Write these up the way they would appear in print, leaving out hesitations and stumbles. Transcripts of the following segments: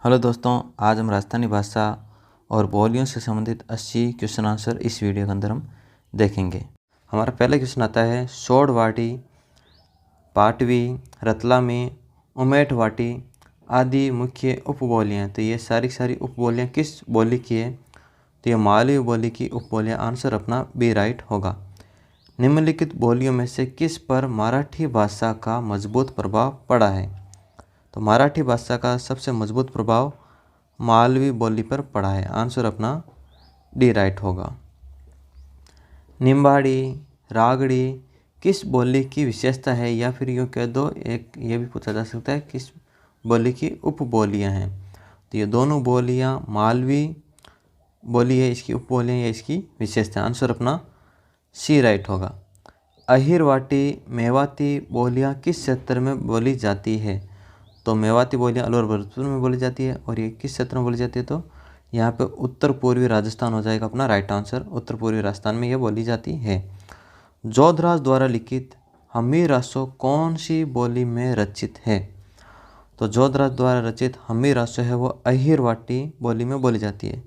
Hello दोस्तों, आज हम राजस्थानी भाषा और बोलियों से संबंधित 80 क्वेश्चन आंसर इस वीडियो के अंदर हम देखेंगे। हमारा पहला क्वेश्चन आता है, सोड़वाटी, पाटवी, रतलामी, उमेठवाटी आदि मुख्य उपबोलियाँ। तो ये सारी उपबोलियाँ किस बोली की है? तो ये मालवी बोली की उपबोलियाँ। आंसर अपना बी राइट होगा। निम्नलिखित बोलियों में से किस पर मराठी भाषा का मजबूत प्रभाव पड़ा है? तो मराठी भाषा का सबसे मजबूत प्रभाव मालवी बोली पर पड़ा है। आंसर अपना डी राइट होगा। निम्बाड़ी, रागड़ी किस बोली की विशेषता है, या फिर यूँ कह दो एक ये भी पूछा जा सकता है किस बोली की उपबोलियाँ हैं। तो ये दोनों बोलियाँ मालवी बोली है, इसकी उपबोलियाँ या इसकी विशेषता। आंसर अपना सी राइट होगा। अहिरवाटी, मेवाती बोलियाँ किस क्षेत्र में बोली जाती है? तो मेवाती बोलियाँ अलवर भरतपुर में बोली जाती है। और ये किस क्षेत्र में बोली जाती है? तो यहाँ पे उत्तर पूर्वी राजस्थान हो जाएगा अपना राइट आंसर। उत्तर पूर्वी राजस्थान में ये बोली जाती है। जोधराज द्वारा लिखित हमीर रासो कौन सी बोली में रचित है? तो जोधराज द्वारा रचित हमीर रासो है वो अहिरवाटी बोली में बोली जाती है,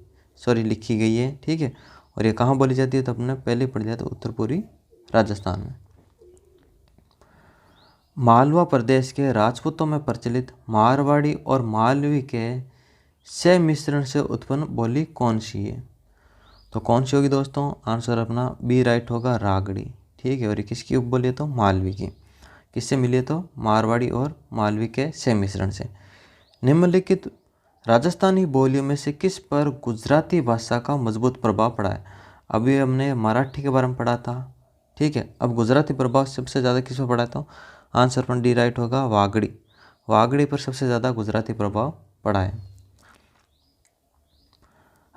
लिखी गई है। ठीक है। और ये कहाँ बोली जाती है? तो अपने पहले पढ़ लिया, तो उत्तर पूर्वी राजस्थान में। मालवा प्रदेश के राजपूतों में प्रचलित मारवाड़ी और मालवी के मिश्रण से उत्पन्न बोली कौन सी है? तो कौन सी होगी दोस्तों? आंसर अपना बी राइट होगा, रागड़ी। ठीक है। और ये किसकी उपबोली है? तो मालवी की। किससे मिली है? तो मारवाड़ी और मालवी के मिश्रण से। निम्नलिखित राजस्थानी बोलियों में से किस पर गुजराती भाषा का मजबूत प्रभाव पड़ा है? अभी हमने मराठी के बारे में पढ़ा था। ठीक है। अब गुजराती प्रभाव सबसे ज़्यादा किस पर पड़ा है? तो आंसर पर डी राइट होगा, वागड़ी। वागड़ी पर सबसे ज़्यादा गुजराती प्रभाव पड़ा है।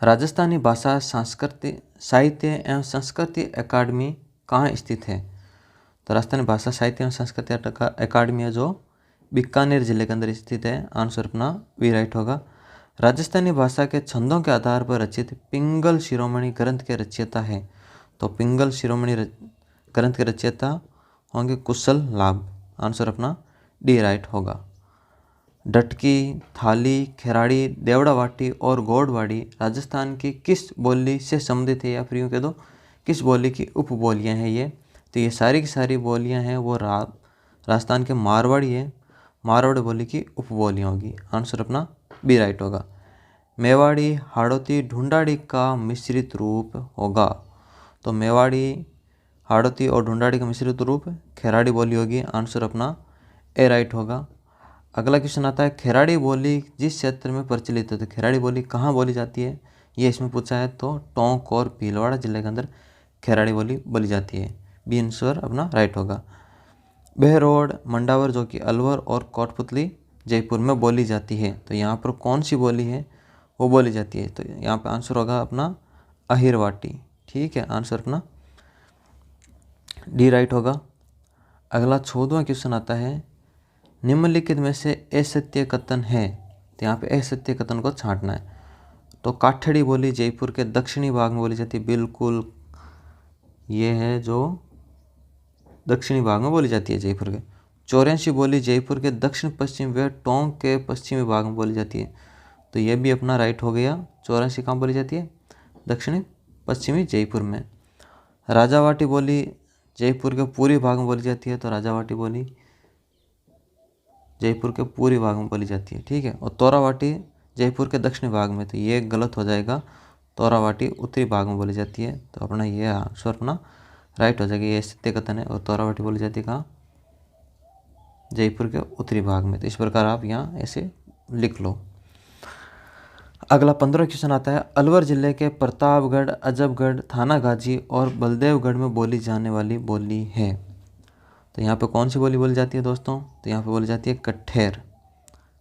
राजस्थानी भाषा संस्कृति साहित्य एवं संस्कृति अकादमी कहाँ स्थित है? तो राजस्थानी भाषा साहित्य एवं संस्कृति अकादमी है जो बीकानेर जिले के अंदर स्थित है। आंसर अपना बी राइट होगा। राजस्थानी भाषा के छंदों के आधार पर रचित पिंगल शिरोमणि ग्रंथ के रचयिता है? तो पिंगल शिरोमणि ग्रंथ के रचयिता होंगे कुशल लाभ। आंसर अपना डी राइट होगा। डटकी, थाली, खेराड़ी, देवड़ावाटी और गौड़वाड़ी राजस्थान की किस बोली से संबंधित है, या फिर यूँ कह दो किस बोली की उपबोलियाँ हैं ये? तो ये सारी की सारी बोलियाँ हैं वो राजस्थान के मारवाड़ी है। मारवाड़ी बोली की उपबोलियाँ होगी। आंसर अपना बी राइट होगा। मेवाड़ी, हाड़ौती, ढूंढाड़ी का मिश्रित रूप होगा। तो मेवाड़ी, हाड़ौती और ढूंढाड़ी का मिश्रित रूप खेराड़ी बोली होगी। आंसर अपना ए राइट होगा। अगला क्वेश्चन आता है, खेराड़ी बोली जिस क्षेत्र में प्रचलित है। तो खेराड़ी बोली कहाँ बोली जाती है, ये इसमें पूछा है। तो टोंक और भीलवाड़ा जिले के अंदर खेराड़ी बोली बोली जाती है। बी आंसर अपना राइट होगा। बहरोड, मंडावर जो कि अलवर और कोटपुतली जयपुर में बोली जाती है। तो यहाँ पर कौन सी बोली है वो बोली जाती है? तो यहाँ पे आंसर होगा अपना अहिरवाटी। ठीक है। आंसर अपना डी राइट होगा। अगला 14वां क्वेश्चन आता है, निम्नलिखित में से असत्य कथन है। तो यहाँ पे असत्य कथन को छांटना है। तो काठड़ी बोली जयपुर के दक्षिणी भाग में बोली जाती है। बिल्कुल ये है जो दक्षिणी भाग में बोली जाती है जयपुर के। 84 बोली जयपुर के दक्षिण पश्चिम व टोंक के पश्चिमी भाग में बोली जाती है। तो ये भी अपना राइट हो गया। 84 कहाँ बोली जाती है? दक्षिणी पश्चिमी जयपुर में। राजावाटी बोली जयपुर के पूर्वी भाग में बोली जाती है। तो राजावाटी बोली जयपुर के पूर्वी भाग में बोली जाती है। ठीक है। और तोरावाटी जयपुर के दक्षिणी भाग में। तो ये गलत हो जाएगा, तोरावाटी उत्तरी भाग में बोली जाती है। तो अपना ये आंसर अपना राइट हो जाएगा। ये सत्य कथन है। और तोरावाटी बोली जाती है कहाँ? जयपुर के उत्तरी भाग में। तो इस प्रकार आप यहाँ ऐसे लिख लो। अगला 15 क्वेश्चन आता है, अलवर जिले के प्रतापगढ़, अजबगढ़, थानागाजी और बलदेवगढ़ में बोली जाने वाली बोली है। तो यहाँ पे कौन सी बोली बोली जाती है दोस्तों? तो यहाँ पे बोली जाती है कठेर।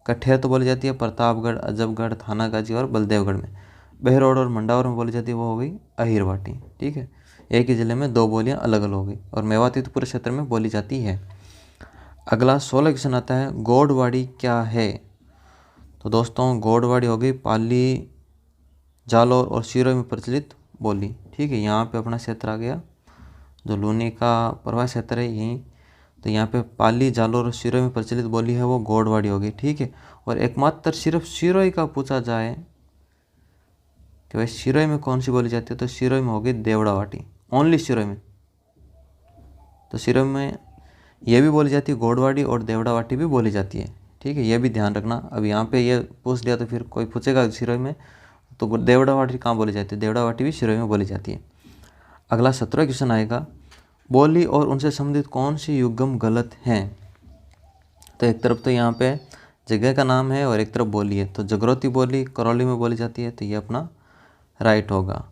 कठेर तो बोली जाती है प्रतापगढ़, अजबगढ़, थानागाजी और बलदेवगढ़ में। बहरोड और मंडावर में बोली जाती है वो हो गई अहिरवाटी। ठीक है। एक ही जिले में दो बोलियाँ अलग अलग हो गई। और मेवाती तो पूरे क्षेत्र में बोली जाती है। अगला 16 क्वेश्चन आता है, गौड़वाड़ी क्या है? तो दोस्तों गौड़वाड़ी हो गई पाली, जालौर और सिरोही में प्रचलित बोली। ठीक है। यहाँ पे अपना क्षेत्र आ गया जो लूनी का प्रवाह क्षेत्र है यहीं। तो यहाँ पे पाली, जालौर और सिरोही में प्रचलित बोली है वो गौड़वाड़ी होगी। ठीक है। और एकमात्र सिर्फ सिरोही का पूछा जाए कि भाई सिरोही में कौन सी बोली जाती है, तो सिरोही में होगी देवड़ावाटी, ओनली सिरोही में। तो सिरोही में ये भी बोली जाती है, गोडवाड़ी और देवड़ावाटी भी बोली जाती है। ठीक है, ये भी ध्यान रखना। अब यहाँ पे ये पूछ लिया तो फिर कोई पूछेगा सिरोही में तो देवड़ावाटी कहाँ बोली जाती है, देवड़ावाटी भी सिरोही में बोली जाती है। अगला 17वां क्वेश्चन आएगा, बोली और उनसे संबंधित कौन सी युग्म गलत हैं। तो एक तरफ तो यहाँ पे जगह का नाम है और एक तरफ बोली है, तो जगरोती बोली करौली में बोली जाती है, तो ये अपना राइट होगा।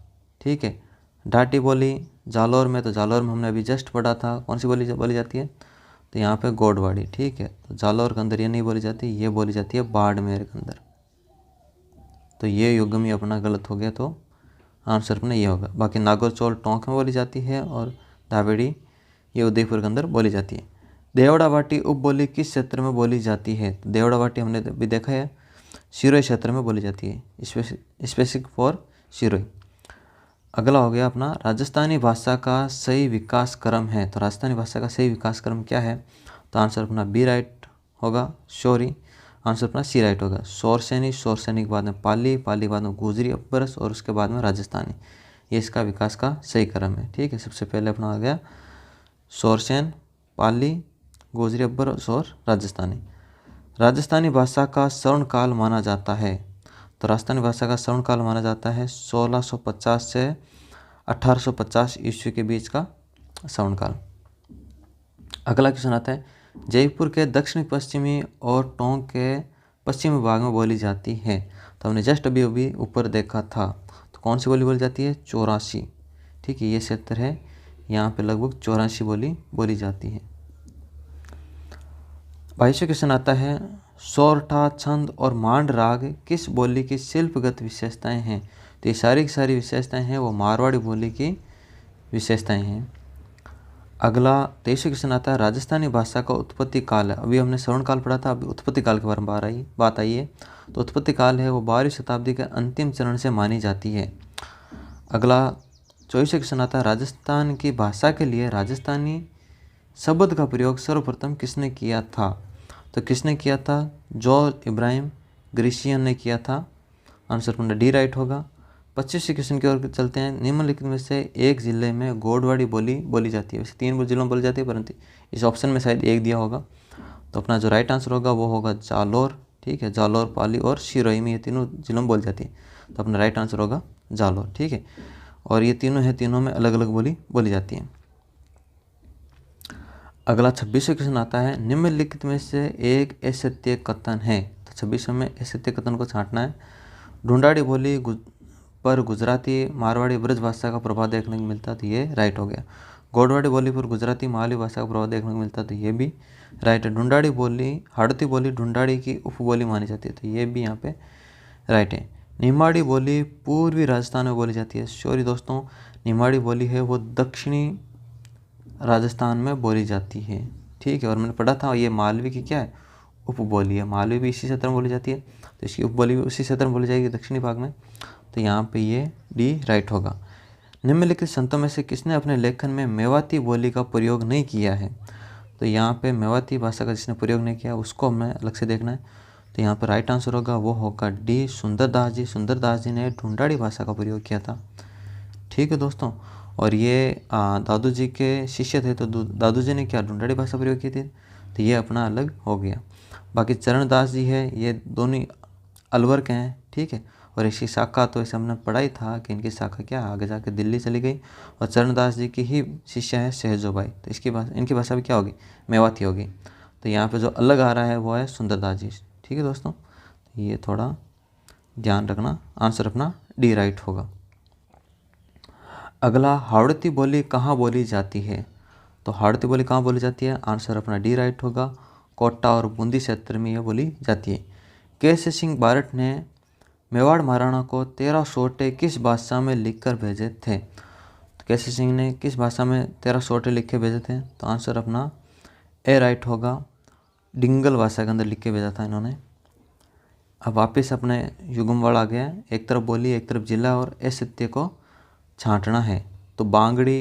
ठीक है, डाटी बोली जालौर में, तो जालौर में हमने अभी जस्ट पढ़ा था, कौन सी बोली जाती है, तो यहाँ पे गोडवाड़ी। ठीक है, तो जालौर के अंदर ये नहीं बोली जाती, ये बोली जाती है बाड़मेर के अंदर। तो ये युग्म ही अपना गलत हो गया, तो आंसर अपना ये होगा। बाकी नागौरचौल टोंक में बोली जाती है और दावेड़ी ये उदयपुर के अंदर बोली जाती है। देवड़ावाटी उपबोली किस क्षेत्र में बोली जाती है, तो देवड़ावाटी हमने भी देखा है सिरोही क्षेत्र में बोली जाती है, स्पेसिफिक फॉर सिरोही। अगला हो गया अपना राजस्थानी भाषा का सही विकास क्रम है। तो राजस्थानी भाषा का सही विकास क्रम क्या है, तो आंसर अपना बी राइट होगा, शौरी। आंसर अपना सी राइट होगा, शौरसेनी, शौरसेनी के बाद में पाली, पाली के बाद में गुजरी अकबरस और उसके बाद में राजस्थानी, ये इसका विकास का सही क्रम है। ठीक है, सबसे पहले अपना आ गया शौरसेन, पाली, गुजरी अकबरस और राजस्थानी। राजस्थानी भाषा का स्वर्णकाल माना जाता है। तो राजस्थानी भाषा का स्वर्णकाल माना जाता है 1650 से 1850 ईस्वी के बीच का स्वर्णकाल। अगला क्वेश्चन आता है, जयपुर के दक्षिणी पश्चिमी और टोंक के पश्चिमी भाग में बोली जाती है। तो हमने जस्ट अभी ऊपर देखा था, तो कौन सी बोली जाती है, 84। ठीक है, ये क्षेत्र है, यहाँ पे लगभग 84 बोली जाती है। 22वां क्वेश्चन आता है, सोरठा, छंद और मांड राग किस बोली की शिल्पगत विशेषताएं हैं। तो ये सारी की सारी विशेषताएं हैं वो मारवाड़ी बोली की विशेषताएं हैं। अगला 23वां क्वेश्चन आता है, राजस्थानी भाषा का उत्पत्ति काल है। अभी हमने श्रवण काल पढ़ा था, अभी उत्पत्ति काल के बारे में बात आई है। तो उत्पत्ति काल है वो 12वीं शताब्दी के अंतिम चरण से मानी जाती है। अगला 24वां क्वेश्चन आता है, राजस्थान की भाषा के लिए राजस्थानी शब्द का प्रयोग सर्वप्रथम किसने किया था। तो किसने किया था, जॉर्ज इब्राहिम ग्रीशियन ने किया था। आंसर अपना डी राइट होगा। 25वें क्वेश्चन की ओर चलते हैं, निम्नलिखित में से एक जिले में गोडवाड़ी बोली जाती है। वैसे 3 जिलों में बोली जाती है, परंतु इस ऑप्शन में शायद एक दिया होगा, तो अपना जो राइट आंसर होगा वो होगा जालौर। ठीक है, जालौर, पाली और सिरोही में, ये तीनों जिलों में बोली जाती है, तो अपना राइट आंसर होगा जालौर। ठीक है, और ये तीनों है, तीनों में अलग अलग बोली जाती है। अगला 26वां क्वेश्चन आता है, निम्नलिखित में से एक असत्य कथन है। तो 26वें में असत्य कथन को छांटना है। ढूंढाड़ी बोली पर गुजराती मारवाड़ी ब्रज भाषा का प्रभाव देखने को मिलता, तो ये राइट हो गया। गोडवाड़ी बोली पर गुजराती मालवी भाषा का प्रभाव देखने को मिलता, तो ये भी राइट है। ढूंढाड़ी बोली, हाड़ती बोली ढूंढाड़ी की उपबोली मानी जाती है, तो ये भी यहाँ पे राइट है। निमाड़ी बोली पूर्वी राजस्थान में बोली जाती है। सॉरी दोस्तों, निमाड़ी बोली है वो दक्षिणी राजस्थान में बोली जाती है। ठीक है, और मैंने पढ़ा था ये मालवी की क्या है, उपबोली है। मालवी भी इसी क्षेत्र में बोली जाती है, तो इसकी उपबोली भी उसी क्षेत्र में बोली जाएगी, दक्षिणी भाग में। तो यहाँ पे ये डी राइट होगा। निम्नलिखित संतों में से किसने अपने लेखन में मेवाती बोली का प्रयोग नहीं किया है। तो यहाँ पे मेवाती भाषा का जिसने प्रयोग नहीं किया उसको हमें अलग से देखना है। तो यहाँ पर राइट आंसर होगा वो होगा डी, सुंदरदास जी। सुंदरदास जी ने ढूंढाड़ी भाषा का प्रयोग किया था। ठीक है दोस्तों, और ये दादू जी के शिष्य थे, तो दादू जी ने क्या ढूंढाड़ी भाषा प्रयोग की थी, तो ये अपना अलग हो गया। बाकी चरणदास जी है, ये दोनों अलवर के हैं। ठीक है, और इसकी शाखा तो इसे हमने पढ़ा ही था कि इनकी शाखा क्या आगे जाके दिल्ली चली गई, और चरणदास जी की ही शिष्य है सहजोबाई, तो इनकी भाषा भी क्या होगी, मेवाती होगी। तो यहाँ पे जो अलग आ रहा है वो है सुंदरदास जी। ठीक है दोस्तों, ये थोड़ा ध्यान रखना, आंसर अपना डी राइट होगा। अगला, हाड़ौती बोली कहाँ बोली जाती है। तो हाड़ौती बोली कहाँ बोली जाती है, आंसर अपना डी राइट होगा। कोटा और बूंदी क्षेत्र में यह बोली जाती है। केसरी सिंह बारठ ने मेवाड़ महाराणा को 13 सोटे किस भाषा में लिखकर भेजे थे। तो केसरी सिंह ने किस भाषा में 13 सोटे लिख के भेजे थे, तो आंसर अपना ए राइट होगा। डिंगल भाषा के अंदर लिख के भेजा था इन्होंने। अब वापस अपने युगमवाड़ आ गया, एक तरफ बोली एक तरफ जिला और असत्य को छांटना है। तो बांगड़ी,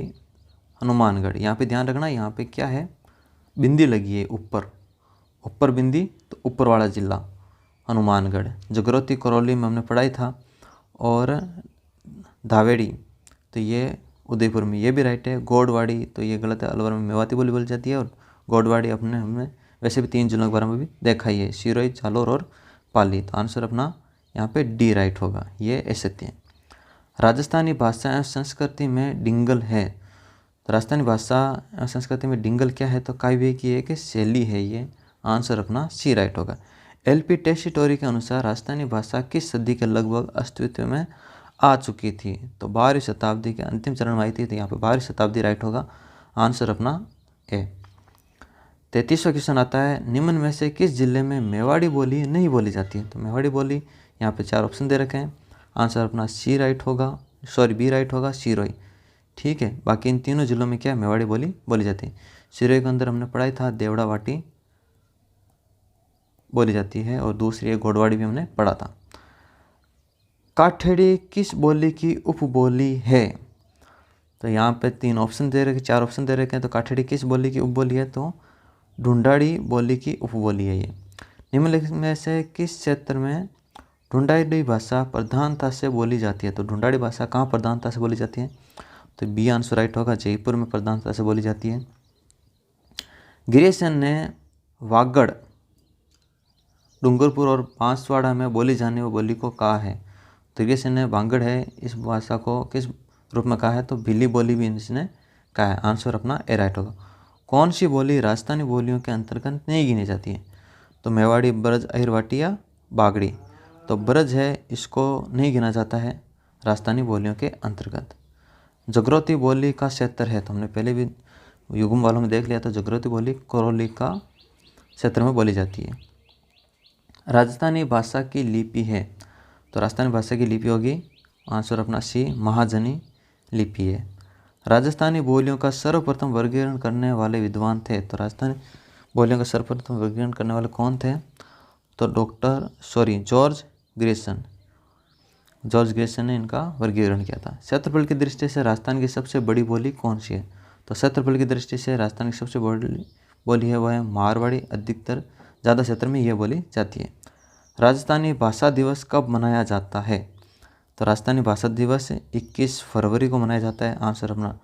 हनुमानगढ़, यहाँ पे ध्यान रखना, यहाँ पे क्या है, बिंदी लगी है ऊपर बिंदी, तो ऊपर वाला जिला, हनुमानगढ़। जगरोती करौली में हमने पढ़ाई था। और धावेड़ी तो ये उदयपुर में, ये भी राइट है। गोडवाड़ी तो ये गलत है, अलवर में मेवाती बोली बोली जाती है। और गोडवाड़ी अपने हमने वैसे भी 3 जिलों के बारे में भी देखा ही है, सिरोही, जालोर और पाली। तो आंसर अपना यहाँ पे डी राइट होगा, ये ऐसे थे। राजस्थानी भाषा एवं संस्कृति में डिंगल है। तो राजस्थानी भाषा एवं संस्कृति में डिंगल क्या है, तो काव्य की एक शैली है ये। आंसर अपना सी राइट होगा। एलपी टेस्टिटोरी के अनुसार राजस्थानी भाषा किस सदी के लगभग अस्तित्व में आ चुकी थी, तो 12वीं शताब्दी के अंतिम चरण में आई थी। तो यहाँ पे 12वीं शताब्दी राइट होगा, आंसर अपना ए। 33वां क्वेश्चन आता है, निम्न में से किस जिले में मेवाड़ी बोली नहीं बोली जाती है। तो मेवाड़ी बोली यहाँ पे 4 ऑप्शन दे रखे हैं, आंसर अपना सी राइट होगा, सॉरी बी राइट होगा, सिरोही। ठीक है, बाकी इन तीनों जिलों में क्या मेवाड़ी बोली बोली जाती है। सिरोही के अंदर हमने पढ़ाई था देवड़ा वाटी बोली जाती है, और दूसरी एक गोडवाड़ी भी हमने पढ़ा था। काठेड़ी किस बोली की उपबोली है। तो यहाँ पे 3 ऑप्शन दे रखे, 4 ऑप्शन दे रखे हैं। तो काठेड़ी किस बोली की उपबोली है, तो ढूंढाड़ी बोली की उपबोली है ये। निम्नलिखित में से किस क्षेत्र में ढूंढाड़ी भाषा प्रधानता से बोली जाती है। तो ढूंढाड़ी भाषा कहाँ प्रधानता से बोली जाती है, तो बी आंसर राइट होगा, जयपुर में प्रधानता से बोली जाती है। गिरीशन ने वागड़, डूंगरपुर और बांसवाड़ा में बोली जाने वाली बोली को कहा है। तो गिरीशन ने वागड़ है इस भाषा को किस रूप में कहा है, तो भिल्ली बोली भी इसने कहा है। आंसर अपना ए राइट होगा। कौन सी बोली राजस्थानी बोलियों के अंतर्गत नहीं गिनी जाती है, तो मेवाड़ी, ब्रज, अहिरवाटी या बागड़ी। तो ब्रज है, इसको नहीं गिना जाता है राजस्थानी बोलियों के अंतर्गत। जगरोती बोली का क्षेत्र है, तो हमने पहले भी युग्म वालों में देख लिया था, जगरोती बोली करौली का क्षेत्र में बोली जाती है। राजस्थानी भाषा की लिपि है, तो राजस्थानी भाषा की लिपि होगी, आंसर अपना सी महाजनी लिपि है। राजस्थानी बोलियों का सर्वप्रथम वर्गीकरण करने वाले विद्वान थे, तो राजस्थानी बोलियों का सर्वप्रथम वर्गीकरण करने वाले कौन थे, तो जॉर्ज ग्रेसन। जॉर्ज ग्रेसन ने इनका वर्गीकरण किया था। क्षेत्रफल की दृष्टि से राजस्थान की सबसे बड़ी बोली कौन सी है, तो क्षेत्रफल की दृष्टि से राजस्थान की सबसे बड़ी बोली है वह है मारवाड़ी। अधिकतर ज़्यादा क्षेत्र में यह बोली जाती है। राजस्थानी भाषा दिवस कब मनाया जाता है, तो राजस्थानी भाषा दिवस 21 फरवरी को मनाया जाता है। आंसर अपना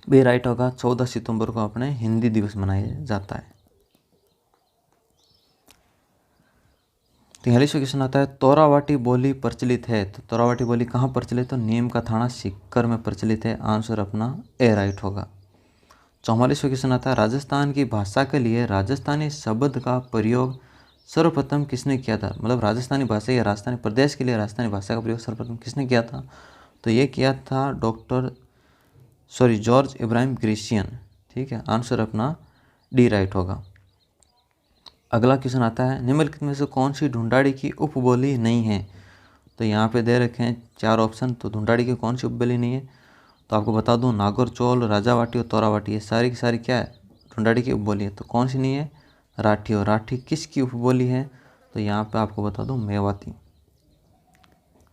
बी राइट होगा, 14 सितंबर को अपने हिंदी दिवस मनाया जाता है। 43वां क्वेश्चन आता है, तोरावाटी बोली प्रचलित है। तो तोरावाटी बोली कहाँ प्रचलित है, नीम का थाना सीकर में प्रचलित है। आंसर अपना ए राइट होगा। 44वां क्वेश्चन आता है, राजस्थान की भाषा के लिए राजस्थानी शब्द का प्रयोग सर्वप्रथम किसने किया था। मतलब राजस्थानी भाषा या राजस्थानी प्रदेश के लिए राजस्थानी भाषा का प्रयोग सर्वप्रथम किसने किया था, तो ये किया था जॉर्ज इब्राहिम ग्रेशियन। ठीक है, आंसर अपना डी राइट होगा। अगला क्वेश्चन आता है, निम्नलिखित में से कौन सी ढूंढाड़ी की उपबोली नहीं है। तो यहाँ पे दे रखे हैं 4 ऑप्शन, तो ढूंढाड़ी की कौन सी उपबोली नहीं है, तो आपको बता दूँ नागौर, चोल, राजावाटी और तोरावाटी, ये सारी की सारी क्या है ढूंढाड़ी की उपबोली है। तो कौन सी नहीं है, राठी। और राठी किसकी उपबोली है, तो यहाँ पे आपको बता दूँ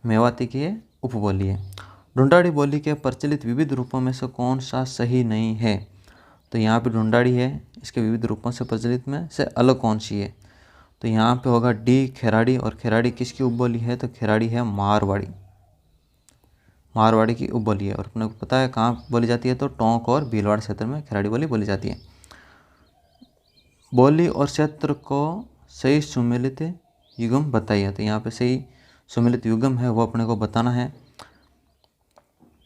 मेवाती की ये उपबोली है। ढूंढाड़ी बोली के प्रचलित विविध रूपों में से कौन सा सही नहीं है, तो यहाँ पे ढूंढाड़ी है, इसके विविध रूपों से प्रचलित में से अलग कौन सी है, तो यहाँ पे होगा डी खेराड़ी। और खेराड़ी किसकी उपबोली है, तो खेराड़ी है मारवाड़ी की उपबोली है। और अपने को पता है कहाँ बोली जाती है, तो टोंक और भीलवाड़ा क्षेत्र में खेराड़ी बोली जाती है। बोली और क्षेत्र को सही सुमेलित युग्म बताइए, तो यहाँ पे सही सुमेलित युग्म है वो अपने को बताना है।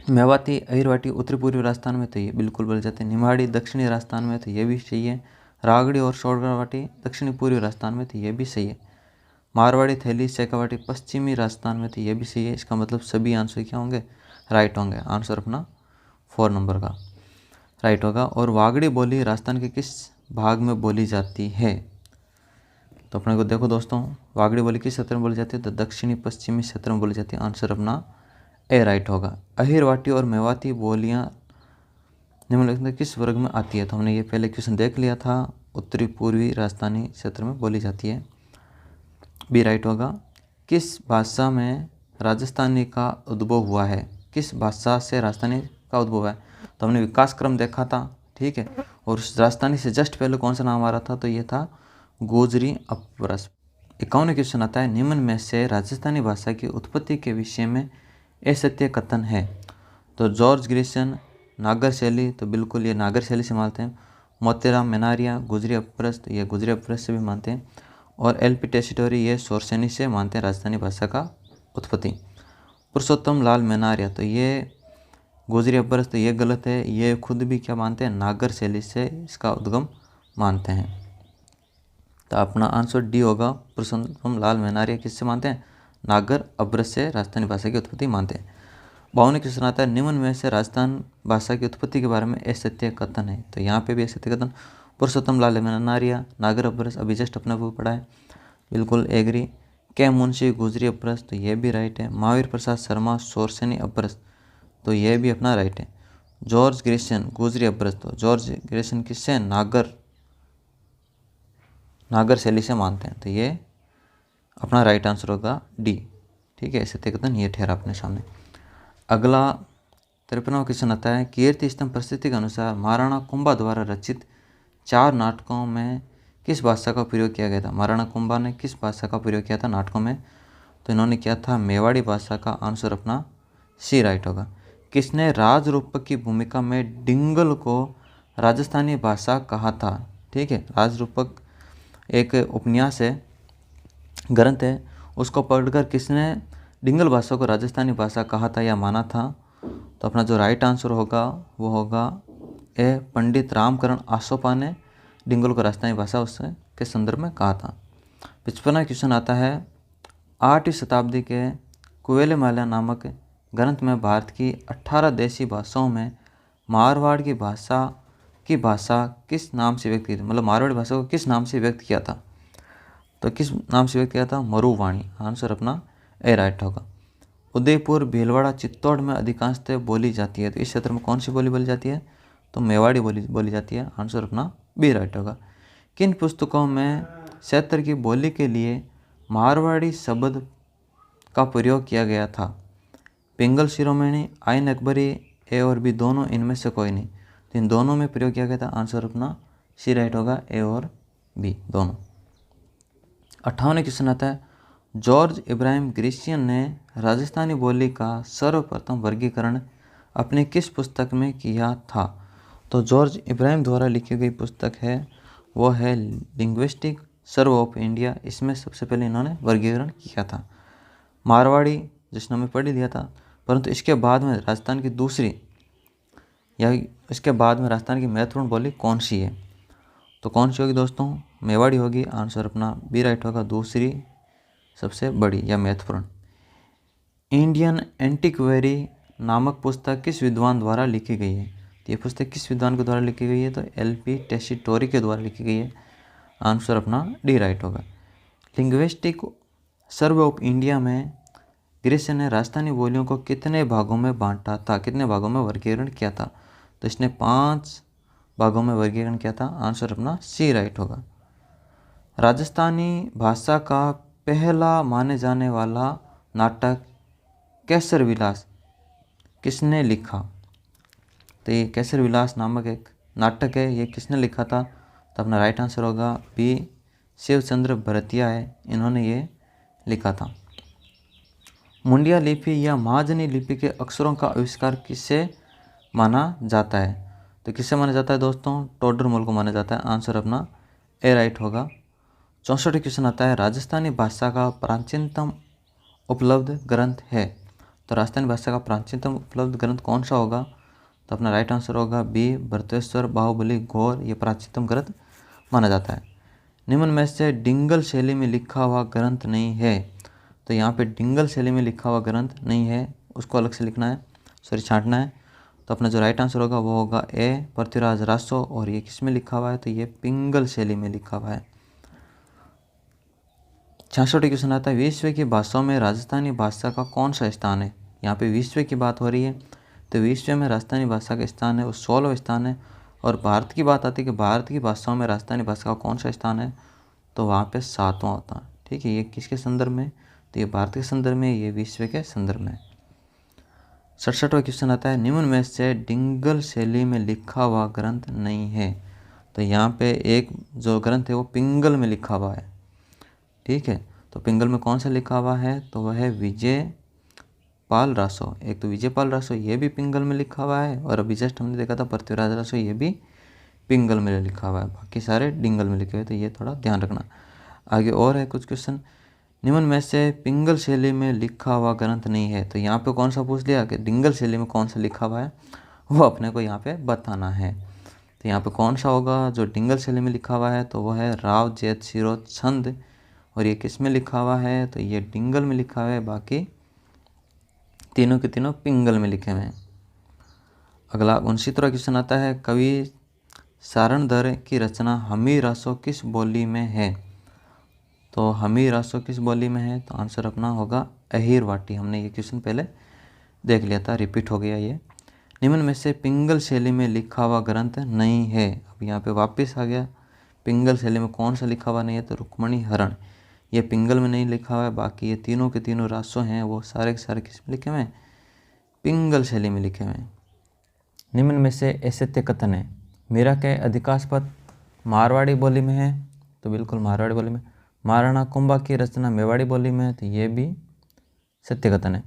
मेवाती, अहिरवाटी उत्तरी पूर्वी राजस्थान में, तो ये बिल्कुल बोले जाते हैं। निमाड़ी दक्षिणी राजस्थान में, तो ये भी सही है। रागड़ी और शोरगढ़वाटी दक्षिणी पूर्वी राजस्थान में, तो ये भी सही है। मारवाड़ी, थैली, शेखावाटी पश्चिमी राजस्थान में, तो ये भी सही है। इसका मतलब सभी आंसर क्या होंगे, राइट होंगे। आंसर अपना 4 नंबर का राइट होगा। और वागड़ी बोली राजस्थान के किस भाग में बोली जाती है, तो अपने को देखो दोस्तों, वागड़ी बोली किस क्षेत्र में बोली जाती है, तो दक्षिणी पश्चिमी क्षेत्र में बोली जाती है। आंसर अपना ए राइट होगा। अहिरवाटी और मेवाती बोलियाँ निम्नलिखित में किस वर्ग में आती है, तो हमने ये पहले क्वेश्चन देख लिया था, उत्तरी पूर्वी राजस्थानी क्षेत्र में बोली जाती है। बी राइट होगा। किस भाषा में राजस्थानी का उद्भव हुआ है, किस भाषा से राजस्थानी का उद्भव है, तो हमने विकास क्रम देखा था। ठीक है, और राजस्थानी से जस्ट पहले कौन सा नाम आ रहा था, तो ये था गोजरी अपभ्रंश। 51 क्वेश्चन आता है, निम्न में से राजस्थानी भाषा की उत्पत्ति के विषय में असत्य कथन है। तो जॉर्ज ग्रिशन नागर शैली, तो बिल्कुल ये नागर शैली से मानते हैं। मोतीराम मेनारिया गुजरी अपभ्रंश, ये गुजरी अपभ्रंश से भी मानते हैं। और एल.पी. टेसीटोरी ये शोरसेनी से मानते हैं राजस्थानी भाषा का उत्पत्ति। पुरुषोत्तम लाल मेनारिया, तो ये गुजरी अपभ्रंश, तो ये गलत है, ये खुद भी क्या मानते हैं, नागर शैली से इसका उद्गम मानते हैं। तो अपना आंसर डी होगा, पुरुषोत्तम लाल मेनारिया किससे मानते हैं, नागर अपभ्रंश से राजस्थानी भाषा की उत्पत्ति मानते हैं। 52 क्वेश्चन आता है, निम्न में से राजस्थान भाषा की उत्पत्ति के बारे में असत्य कथन है। तो यहाँ पे भी असत्य कथन, पुरुषोत्तम लाल मेनारिया नागर अपभ्रंश, अभी जस्ट अपने को पढ़ा है, बिल्कुल एग्री। के मुंशी गुजरी अपभ्रंश, तो ये भी राइट है। महावीर प्रसाद शर्मा शोरसेनी अपभ्रंश, तो ये भी अपना राइट है। जॉर्ज ग्रिशन गुजरी अपभ्रंश, तो जॉर्ज ग्रिशन किससे, नागर शैली से मानते हैं, तो ये अपना राइट आंसर होगा डी। ठीक है, सत्य कथन ये ठहरा अपने सामने। अगला 53वां क्वेश्चन आता है, कीर्ति स्तंभ परिस्थिति के अनुसार महाराणा कुंभा द्वारा रचित 4 नाटकों में किस भाषा का प्रयोग किया गया था। महाराणा कुंभा ने किस भाषा का प्रयोग किया था नाटकों में, तो इन्होंने किया था मेवाड़ी भाषा का। आंसर अपना सी राइट होगा। किसने राजरूपक की भूमिका में डिंगल को राजस्थानी भाषा कहा था। ठीक है, राजरूपक एक उपन्यास है, ग्रंथ है, उसको पढ़कर किसने डिंगल भाषा को राजस्थानी भाषा कहा था या माना था। तो अपना जो राइट आंसर होगा वो होगा ए, पंडित रामकरण आसोपा ने डिंगल को राजस्थानी भाषा उसके के संदर्भ में कहा था। 55वां क्वेश्चन आता है, 8वीं शताब्दी के कुवेलेमाला नामक ग्रंथ में भारत की 18 देशी भाषाओं में मारवाड़ की भाषा किस नाम से व्यक्त की थी, मतलब मारवाड़ी भाषा को किस नाम से व्यक्त किया था। तो किस नाम से व्यक्त किया था, मरुवाणी। आंसर अपना ए राइट होगा। उदयपुर भीलवाड़ा चित्तौड़ में अधिकांशतः बोली जाती है, तो इस क्षेत्र में कौन सी बोली बोली जाती है, तो मेवाड़ी बोली जाती है। आंसर अपना बी राइट होगा। किन पुस्तकों में क्षेत्र की बोली के लिए मारवाड़ी शब्द का प्रयोग किया गया था। पिंगल शिरोमणि, आइन अकबरी, ए और बी दोनों, इनमें से कोई नहीं। तो इन दोनों में प्रयोग किया गया था। आंसर अपना सी राइट होगा, ए और बी दोनों। 58वां क्वेश्चन आता है, जॉर्ज इब्राहिम ग्रिशियन ने राजस्थानी बोली का सर्वप्रथम वर्गीकरण अपनी किस पुस्तक में किया था। तो जॉर्ज इब्राहिम द्वारा लिखी गई पुस्तक है वो है लिंग्विस्टिक सर्व ऑफ इंडिया। इसमें सबसे पहले इन्होंने वर्गीकरण किया था। मारवाड़ी जिसने हमें पढ़ लिया था, परंतु इसके बाद में राजस्थान की दूसरी या इसके बाद में राजस्थान की महत्वपूर्ण बोली कौन सी है, तो कौन सी होगी दोस्तों, मेवाड़ी होगी। आंसर अपना बी राइट होगा, दूसरी सबसे बड़ी या महत्वपूर्ण। इंडियन एंटिक्वेरी नामक पुस्तक किस विद्वान द्वारा लिखी गई है। तो ये पुस्तक किस विद्वान के द्वारा लिखी गई है, तो एल.पी. टेसीटोरी के द्वारा लिखी गई है। आंसर अपना डी राइट होगा। लिंग्विस्टिक सर्वे ऑफ इंडिया में ग्रिशियन ने राजस्थानी बोलियों को कितने भागों में बांटा था, कितने भागों में वर्गीकरण किया था। तो इसने 5 भागों में वर्गीकरण किया था। आंसर अपना सी राइट होगा। राजस्थानी भाषा का पहला माने जाने वाला नाटक कैसर विलास किसने लिखा। तो ये कैसर विलास नामक एक नाटक है, ये किसने लिखा था। तो अपना राइट आंसर होगा बी, शिवचंद्र भरतिया है, इन्होंने ये लिखा था। मुंडिया लिपि या महाजनी लिपि के अक्षरों का आविष्कार किससे माना जाता है। तो किससे माना जाता है दोस्तों, टोडरमल को माना जाता है। आंसर अपना ए राइट होगा। 64 क्वेश्चन आता है, राजस्थानी भाषा का प्राचीनतम उपलब्ध ग्रंथ है। तो राजस्थानी भाषा का प्राचीनतम उपलब्ध ग्रंथ कौन सा होगा। तो अपना राइट आंसर होगा बी, भरतेश्वर बाहुबली घोर, ये प्राचीनतम ग्रंथ माना जाता है। निम्न में से डिंगल शैली में लिखा हुआ ग्रंथ नहीं है। तो यहाँ पे डिंगल शैली में लिखा हुआ ग्रंथ नहीं है, उसको अलग से लिखना है, छांटना है। तो अपना जो राइट आंसर होगा वो होगा ए, पृथ्वीराज रासो, और ये किस में लिखा हुआ है, तो ये पिंगल शैली में लिखा हुआ है। 66 क्वेश्चन आता है, विश्व की भाषाओं में राजस्थानी भाषा का कौन सा स्थान है। यहाँ पे विश्व की बात हो रही है, तो विश्व में राजस्थानी भाषा का स्थान है वो 16वां स्थान है। और भारत की बात आती है कि भारत की भाषाओं में राजस्थानी भाषा का कौन सा स्थान है, तो वहाँ पे 7वां होता है। ठीक है, ये किसके संदर्भ में, तो ये भारत के संदर्भ में, ये विश्व के संदर्भ में। 67वां क्वेश्चन आता है, निम्न में से डिंगल शैली में लिखा हुआ ग्रंथ नहीं है। तो यहाँ पे एक जो ग्रंथ है वो पिंगल में लिखा हुआ है। ठीक है। तो पिंगल में कौन सा लिखा हुआ है, तो वह है विजय पाल रासो। एक तो विजय पाल रासो ये भी पिंगल में लिखा हुआ है, और अभी जस्ट हमने देखा था पृथ्वीराज रासो ये भी पिंगल में लिखा हुआ है, बाकी सारे डिंगल में लिखे हुए, तो ये थोड़ा ध्यान रखना। आगे और है कुछ क्वेश्चन, निम्न में से पिंगल शैली में लिखा हुआ ग्रंथ नहीं है। तो यहाँ पे कौन सा पूछ लिया कि डिंगल शैली में कौन सा लिखा हुआ है, वो अपने को यहाँ पे बताना है। तो यहाँ पे कौन सा होगा जो डिंगल शैली में लिखा हुआ है, तो वह है राव जैत शिरो छंद। और ये किस में लिखा हुआ है, तो ये डिंगल में लिखा हुआ है, बाकी तीनों के तीनों पिंगल में लिखे हुए हैं। अगला 69वां क्वेश्चन आता है, कवि सारणधर की रचना हमी रासो किस बोली में है। तो हमी रासो किस बोली में है, तो आंसर अपना होगा अहीर वाटी। हमने ये क्वेश्चन पहले देख लिया था, रिपीट हो गया ये। निम्न में से पिंगल शैली में लिखा हुआ ग्रंथ नहीं है। अब यहाँ पे वापस आ गया, पिंगल शैली में कौन सा लिखा हुआ नहीं है, तो रुक्मणी हरण ये पिंगल में नहीं लिखा हुआ है। बाकी ये तीनों के तीनों रासो हैं वो सारे के सारे किस में लिखे हुए हैं, पिंगल शैली में लिखे हुए हैं। निम्न में से ऐसे कथन है, मीरा के अधिकाशपद मारवाड़ी बोली में है, तो बिल्कुल मारवाड़ी बोली में। महाराणा कुंभा की रचना मेवाड़ी बोली में है, तो ये भी सत्य कथन है।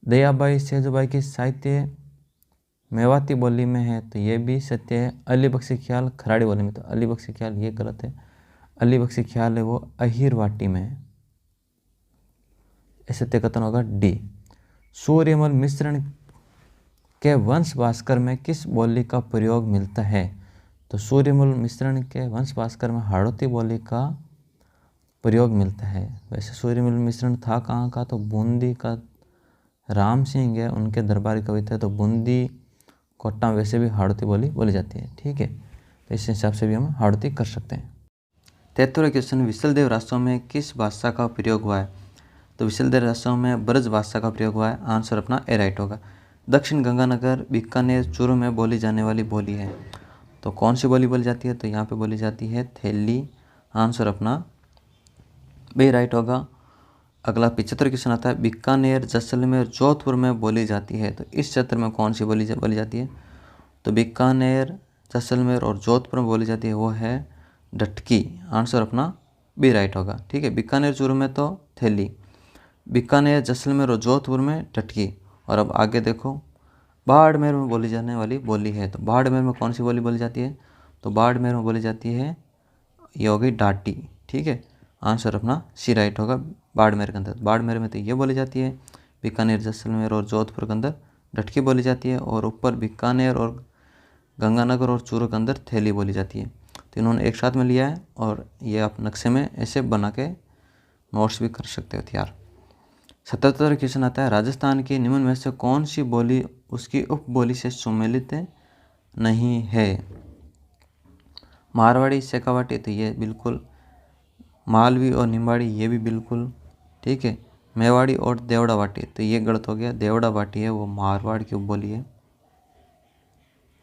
दयाबाई सेजूबाई की साहित्य मेवाती बोली में है, तो ये भी सत्य है। अली बख्शी ख्याल खराड़ी बोली में, तो अली बख्शी ख्याल ये गलत है। अली बख्शी ख्याल है वो अहीर वाटी में है, सत्य कथन होगा डी। सूर्यमल मिश्रण के वंश भास्कर में किस बोली का प्रयोग मिलता है। तो सूर्यमल मिश्रण के वंश भास्कर में हाड़ौती बोली का प्रयोग मिलता है। वैसे सूर्यमल मिश्रण था कहाँ का, तो बूंदी का राम सिंह है, उनके दरबारी कविता है, तो बूंदी कोटा वैसे भी हाड़ौती बोली जाती है। ठीक है, तो इस हिसाब से भी हम हाड़ौती कर सकते हैं। 73वां क्वेश्चन, विशलदेव रासों में किस भाषा का प्रयोग हुआ है। तो विशलदेव रासों में ब्रज भाषा का प्रयोग हुआ है, आंसर अपना ए राइट होगा। दक्षिण गंगानगर बीकानेर चूरू में बोली जाने वाली बोली है, तो कौन सी बोली जाती है, तो यहाँ पे बोली जाती है थेली, आंसर अपना बी राइट होगा। अगला 75वां क्वेश्चन आता है, बीकानेर जैसलमेर जोधपुर में बोली जाती है, तो इस क्षेत्र में कौन सी बोली जाती है। तो बीकानेर जैसलमेर और जोधपुर में बोली जाती है वो है डटकी, आंसर अपना बी राइट होगा। ठीक है, बीकानेर चूरू में तो थैली, बीकानेर जैसलमेर और जोधपुर में डटकी। और अब आगे देखो, बाड़मेर में बोली जाने वाली बोली है, तो बाड़मेर में कौन सी बोली जाती है, तो बाड़मेर में बोली जाती है ये होगी डाटी। ठीक है, आंसर अपना सी राइट होगा। बाड़मेर के अंदर, बाड़मेर में तो ये बोली जाती है, बीकानेर जैसलमेर और जोधपुर के अंदर डटकी बोली जाती है, और ऊपर बीकानेर और गंगानगर और चूरू के अंदर थैली बोली जाती है। तो इन्होंने एक साथ में लिया है, और ये आप नक्शे में ऐसे बना के नोट्स भी कर सकते हो यार। 77वां क्वेश्चन आता है, राजस्थान की निम्न में से कौन सी बोली उसकी उपबोली से सम्मिलित नहीं है। मारवाड़ी शेखावाटी, तो ये बिल्कुल। मालवी और निम्बाड़ी ये भी बिल्कुल। ठीक है, मेवाड़ी और देवड़ा वाटी, तो ये गलत हो गया। देवड़ा वाटी है वो मारवाड़ की उपबोली है,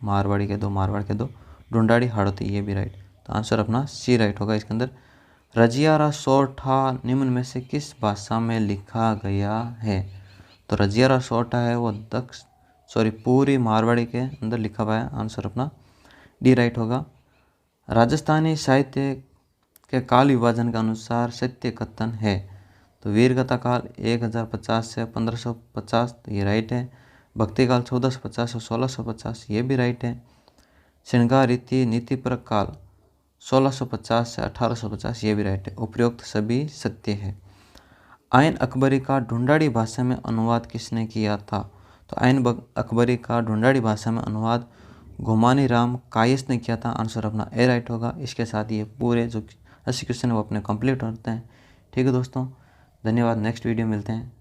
मारवाड़ के दो। ढूंढाड़ी हाड़ौती ये भी राइट, तो आंसर अपना सी राइट होगा इसके अंदर। रजियारा सोरठा निम्न में से किस भाषा में लिखा गया है। तो रजियारा सोरठा है वो पूरी मारवाड़ी के अंदर लिखा हुआ है, आंसर अपना डी राइट होगा। राजस्थानी साहित्य के काल विभाजन के अनुसार सत्य कथन है। तो वीरगाथा काल 1050 से 1550, तो ये राइट है। भक्ति काल 1450 से 1650, ये भी राइट है। श्रृंगार रीति नीतिपरक काल 1650 से 1850, ये भी राइट है। उपरोक्त सभी सत्य है। आइन अकबरी का ढूंढाड़ी भाषा में अनुवाद किसने किया था। तो आइन अकबरी का ढूंढाड़ी भाषा में अनुवाद घुमानी राम कायस ने किया था, आंसर अपना ए राइट होगा। इसके साथ ये पूरे जो 80 क्वेश्चन है वो अपने कंप्लीट होते हैं। ठीक है दोस्तों, धन्यवाद। नेक्स्ट वीडियो मिलते हैं।